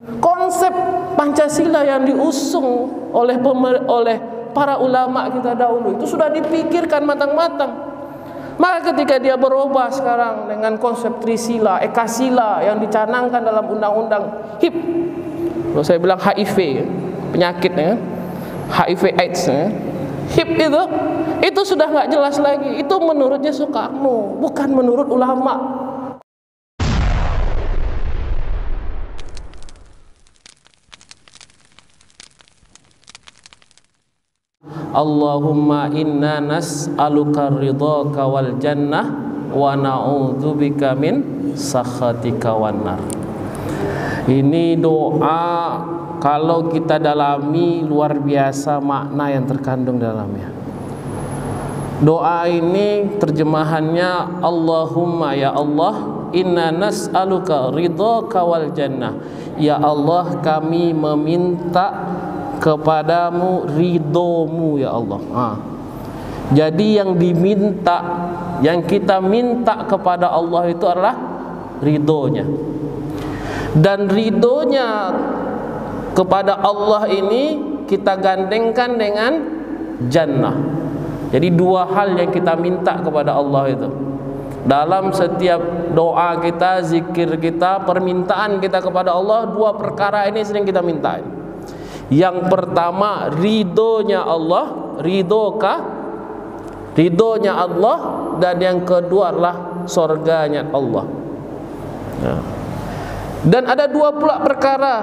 Konsep Pancasila yang diusung oleh para ulama kita dahulu itu sudah dipikirkan matang-matang. Maka ketika dia berubah sekarang dengan konsep Trisila, Ekasila yang dicanangkan dalam undang-undang HIP, kalau saya bilang HIV, penyakitnya, HIV AIDS, HIP itu sudah nggak jelas lagi. Itu menurutnya Soekarno, bukan menurut ulama. Allahumma inna nas'aluka ridhaka wal jannah wa na'udzubika min sakhatika wan nar. Ini doa kalau kita dalami luar biasa makna yang terkandung dalamnya. Doa ini terjemahannya Allahumma, ya Allah, inna nas'aluka ridhaka wal jannah. Ya Allah, kami meminta kepadamu ridhomu, ya Allah. Jadi yang diminta, yang kita minta kepada Allah itu adalah ridhonya. Dan ridhonya kepada Allah ini kita gandengkan dengan jannah. Jadi dua hal yang kita minta kepada Allah itu. Dalam setiap doa kita, zikir kita, permintaan kita kepada Allah, dua perkara ini sering kita minta. Yang pertama ridhonya Allah, ridhonya Allah, dan yang kedua adalah surganya Allah. Dan ada dua pula perkara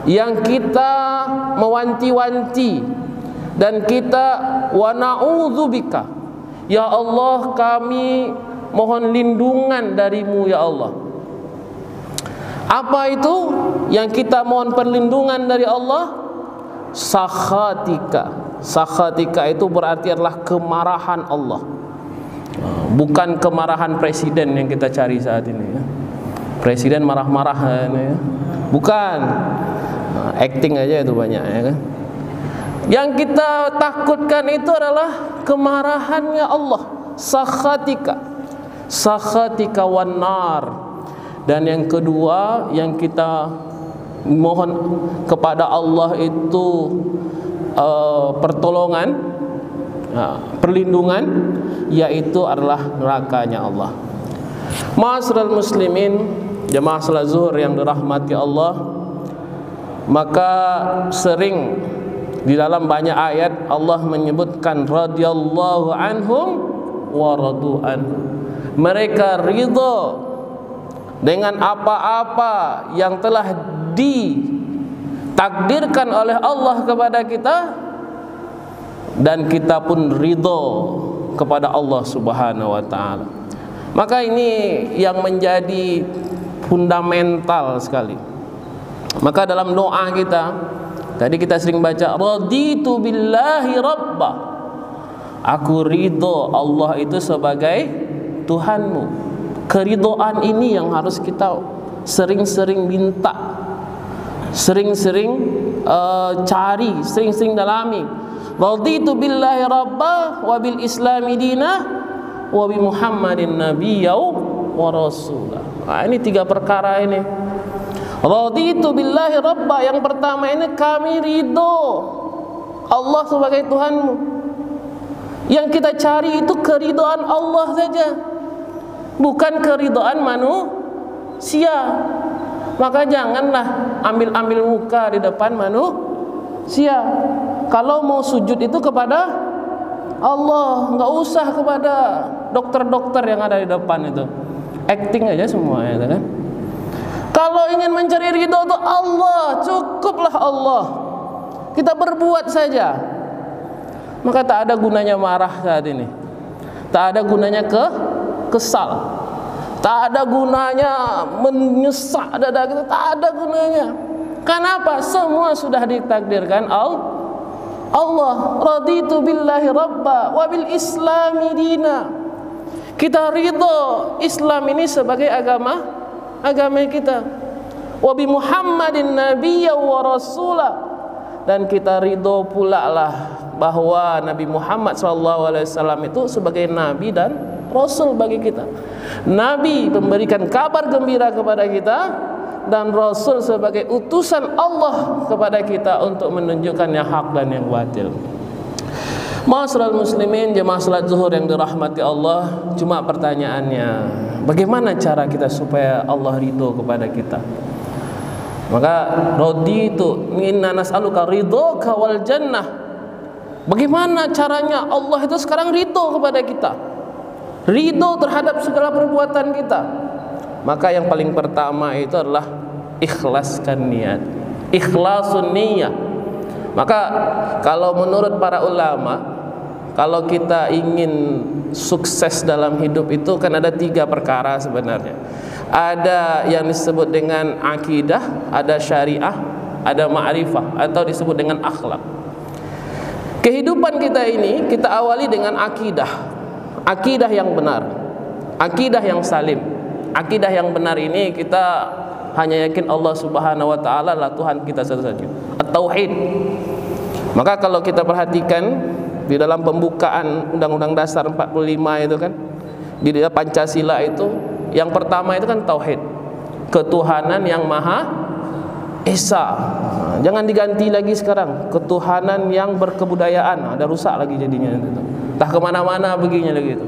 yang kita mewanti-wanti dan kita wa na'udzubika, ya Allah, kami mohon lindungan darimu, ya Allah. Apa itu yang kita mohon perlindungan dari Allah? Sakhatika. Sakhatika itu berarti adalah kemarahan Allah, bukan kemarahan presiden yang kita cari saat ini, ya. Presiden marah-marah, ya. Bukan, acting aja itu banyak, ya kan? Yang kita takutkan itu adalah kemarahannya Allah. Sakhatika, sakhatika wan nar. Dan yang kedua yang kita mohon kepada Allah itu pertolongan, perlindungan, yaitu adalah nerakanya Allah. Ma'asyiral muslimin, jemaah salat zuhur yang dirahmati Allah, maka sering di dalam banyak ayat Allah menyebutkan radhiyallahu anhum wa radu anhu. Mereka ridha dengan apa-apa yang telah ditakdirkan oleh Allah kepada kita, dan kita pun ridho kepada Allah Subhanahu wa ta'ala. Maka ini yang menjadi fundamental sekali. Maka dalam doa kita, tadi kita sering baca raditu billahi rabba, aku ridho Allah itu sebagai Tuhanmu. Keridhaan ini yang harus kita sering-sering minta, sering-sering cari, sering-sering dalami. Raditu billahi rabba wa bil islami dinah wa bi Muhammadin nabiyya wa rasulah. Ini tiga perkara ini. Raditu billahi rabba, yang pertama ini kami ridho Allah sebagai Tuhanmu. Yang kita cari itu keridhaan Allah saja, bukan keridhaan manusia. Maka janganlah ambil-ambil muka di depan manusia. Kalau mau sujud itu kepada Allah, nggak usah kepada dokter-dokter yang ada di depan itu. Acting aja semua, ya kan? Kalau ingin mencari ridho itu Allah, cukuplah Allah. Kita berbuat saja. Maka tak ada gunanya marah saat ini. Tak ada gunanya kesal, tak ada gunanya menyesak dada kita, tak ada gunanya. Kenapa? Semua sudah ditakdirkan Allah. Raditu billahi rabba wa bil islami dina. Kita ridho Islam ini sebagai agama kita. Wa bi Muhammadin nabiyya wa rasulah. Dan kita ridho pula lah bahwa Nabi Muhammad SAW itu sebagai nabi dan Rasul bagi kita. Nabi memberikan kabar gembira kepada kita, dan Rasul sebagai utusan Allah kepada kita untuk menunjukkan yang hak dan yang batil. Ma'asyiral muslimin, jemaah salat zuhur yang dirahmati Allah, cuma pertanyaannya, bagaimana cara kita supaya Allah ridho kepada kita? Maka raditu inna nas'aluka ridhoka wal jannah. Bagaimana caranya Allah itu sekarang ridho kepada kita, ridho terhadap segala perbuatan kita? Maka yang paling pertama itu adalah ikhlaskan niat, ikhlasun niyah. Maka kalau menurut para ulama, kalau kita ingin sukses dalam hidup itu kan ada 3 perkara sebenarnya. Ada yang disebut dengan akidah, ada syariah, ada ma'rifah, atau disebut dengan akhlak. Kehidupan kita ini kita awali dengan akidah. Akidah yang benar, akidah yang salim. Akidah yang benar ini kita hanya yakin Allah Subhanahu wa taala adalah Tuhan kita satu-satunya. At-tauhid. Maka kalau kita perhatikan di dalam pembukaan Undang-Undang Dasar 45 itu kan, di dalam Pancasila itu yang pertama itu kan tauhid, ketuhanan yang Maha Esa. Jangan diganti lagi sekarang, ketuhanan yang berkebudayaan. Ada rusak lagi jadinya itu. Entah kemana-mana begini lagi itu.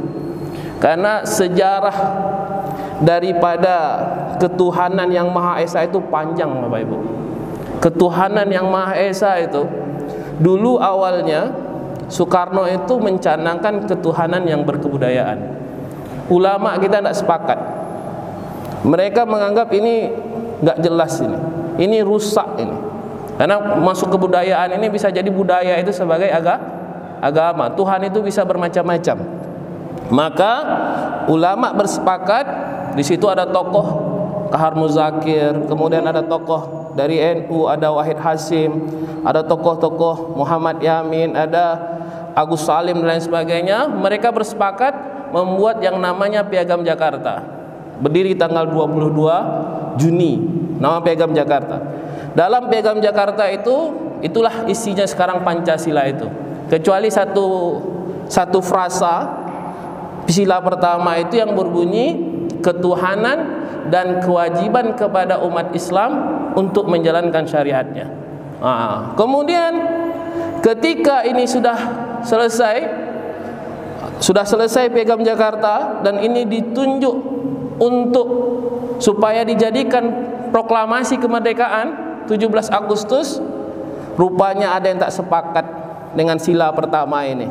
Karena sejarah daripada ketuhanan yang Maha Esa itu panjang, Bapak Ibu. Ketuhanan yang Maha Esa itu dulu awalnya Soekarno itu mencanangkan ketuhanan yang berkebudayaan. Ulama kita tidak sepakat. Mereka menganggap ini nggak jelas ini rusak ini. Karena masuk kebudayaan ini bisa jadi budaya itu sebagai agama. Tuhan itu bisa bermacam-macam. Maka ulama bersepakat, di situ ada tokoh Kahar Muzakir, kemudian ada tokoh dari NU, ada Wahid Hasim, ada tokoh-tokoh Muhammad Yamin, ada Agus Salim dan lain sebagainya. Mereka bersepakat membuat yang namanya Piagam Jakarta. Berdiri tanggal 22 Juni, nama Piagam Jakarta. Dalam Piagam Jakarta itulah isinya sekarang Pancasila itu. Kecuali satu frasa, sila pertama itu yang berbunyi ketuhanan dan kewajiban kepada umat Islam untuk menjalankan syariatnya. Kemudian ketika ini sudah selesai Piagam Jakarta dan ini ditunjuk untuk supaya dijadikan proklamasi kemerdekaan 17 Agustus, rupanya ada yang tak sepakat dengan sila pertama ini.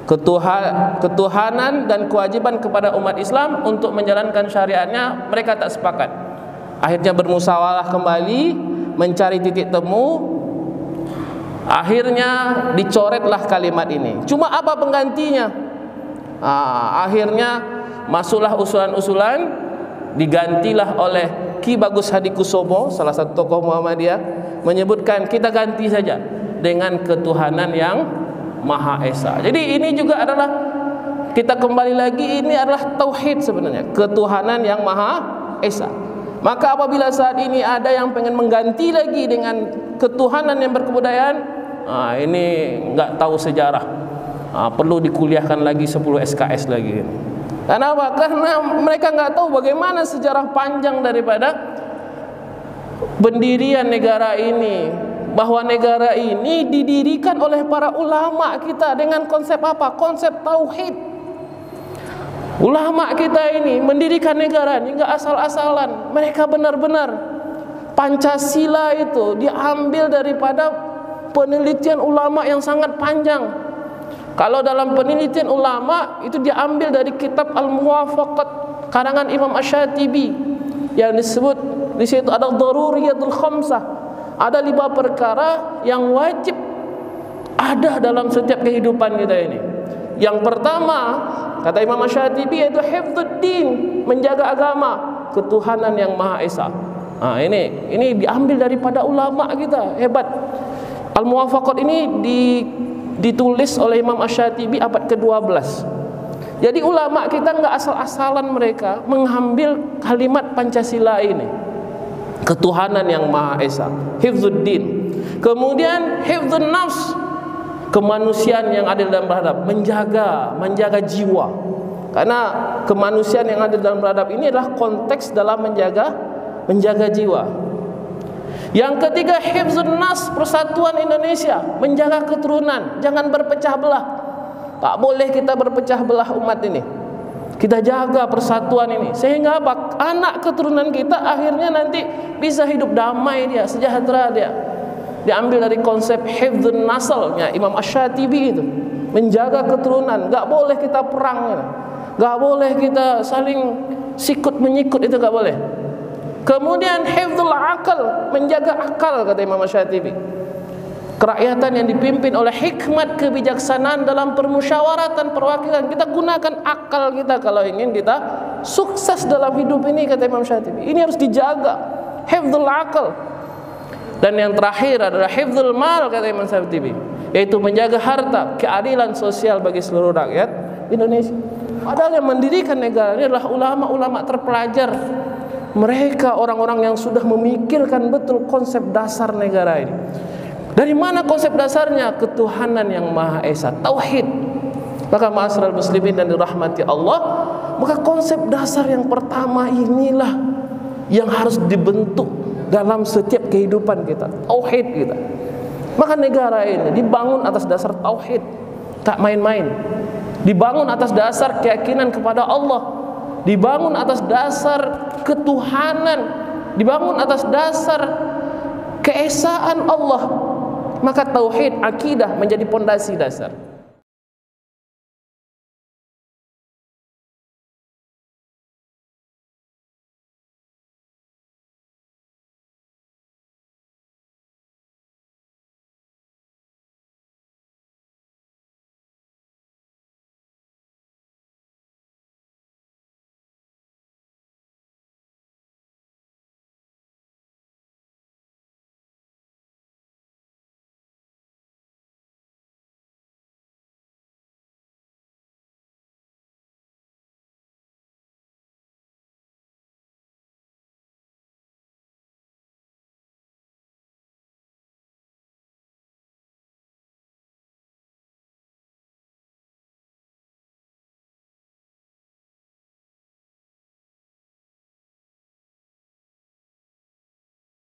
Ketuhanan dan kewajiban kepada umat Islam untuk menjalankan syariatnya, mereka tak sepakat. Akhirnya bermusyawarah kembali, mencari titik temu. Akhirnya dicoretlah kalimat ini. Cuma apa penggantinya? Akhirnya masuklah usulan-usulan, digantilah oleh Ki Bagus Hadikusumo, salah satu tokoh Muhammadiyah, menyebutkan kita ganti saja dengan ketuhanan yang Maha Esa. Jadi ini juga adalah, kita kembali lagi, ini adalah tauhid sebenarnya, ketuhanan yang Maha Esa. Maka apabila saat ini ada yang pengen mengganti lagi dengan ketuhanan yang berkebudayaan, ini nggak tahu sejarah, perlu dikuliahkan lagi 10 SKS lagi. Kenapa? Karena mereka nggak tahu bagaimana sejarah panjang daripada pendirian negara ini. Bahwa negara ini didirikan oleh para ulama kita dengan konsep apa? Konsep tauhid. Ulama kita ini mendirikan negara ini nggak asal-asalan. Mereka benar-benar Pancasila itu diambil daripada penelitian ulama yang sangat panjang. Kalau dalam penelitian ulama itu diambil dari kitab Al-Muwafaqat karangan Imam Asy-Syatibi yang disebut di situ ada Daruriyatul Khamsah. Ada 5 perkara yang wajib ada dalam setiap kehidupan kita ini. Yang pertama, kata Imam Asy-Syatibi, yaitu hifdzuddin, menjaga agama, ketuhanan yang Maha Esa. Ini diambil daripada ulama kita, hebat. Al-Muwafaqat ini ditulis oleh Imam Asy-Syatibi abad ke-12. Jadi ulama kita nggak asal-asalan mereka mengambil kalimat Pancasila ini, ketuhanan yang Maha Esa, hifdzuddin. Kemudian hifdzun nafs, kemanusiaan yang adil dan beradab, menjaga jiwa. Karena kemanusiaan yang adil dan beradab ini adalah konteks dalam menjaga menjaga jiwa. Yang ketiga, hifzun nas, persatuan Indonesia, menjaga keturunan, jangan berpecah belah. Tak boleh kita berpecah belah umat ini. Kita jaga persatuan ini sehingga apa? Anak keturunan kita akhirnya nanti bisa hidup damai dia, sejahtera dia. Diambil dari konsep hifzun nasalnya Imam Asy-Syatibi itu, menjaga keturunan. Gak boleh kita perang, gak boleh kita saling sikut menyikut, itu gak boleh. Kemudian hifzul akal, menjaga akal, kata Imam Asy-Syatibi. Kerakyatan yang dipimpin oleh hikmat kebijaksanaan dalam permusyawaratan perwakilan. Kita gunakan akal kita kalau ingin kita sukses dalam hidup ini, kata Imam Asy-Syatibi. Ini harus dijaga, hifzul akal. Dan yang terakhir adalah hifzul mal, kata Imam Asy-Syatibi, yaitu menjaga harta, keadilan sosial bagi seluruh rakyat Indonesia. Padahal yang mendirikan negara ini adalah ulama-ulama terpelajar. Mereka orang-orang yang sudah memikirkan betul konsep dasar negara ini. Dari mana konsep dasarnya? Ketuhanan yang Maha Esa, tauhid. Maka ma'asyiral muslimin dan dirahmati Allah, maka konsep dasar yang pertama inilah yang harus dibentuk dalam setiap kehidupan kita, tauhid kita. Maka negara ini dibangun atas dasar tauhid, tak main-main. Dibangun atas dasar keyakinan kepada Allah, dibangun atas dasar ketuhanan, dibangun atas dasar keesaan Allah. Maka tauhid, akidah menjadi pondasi dasar.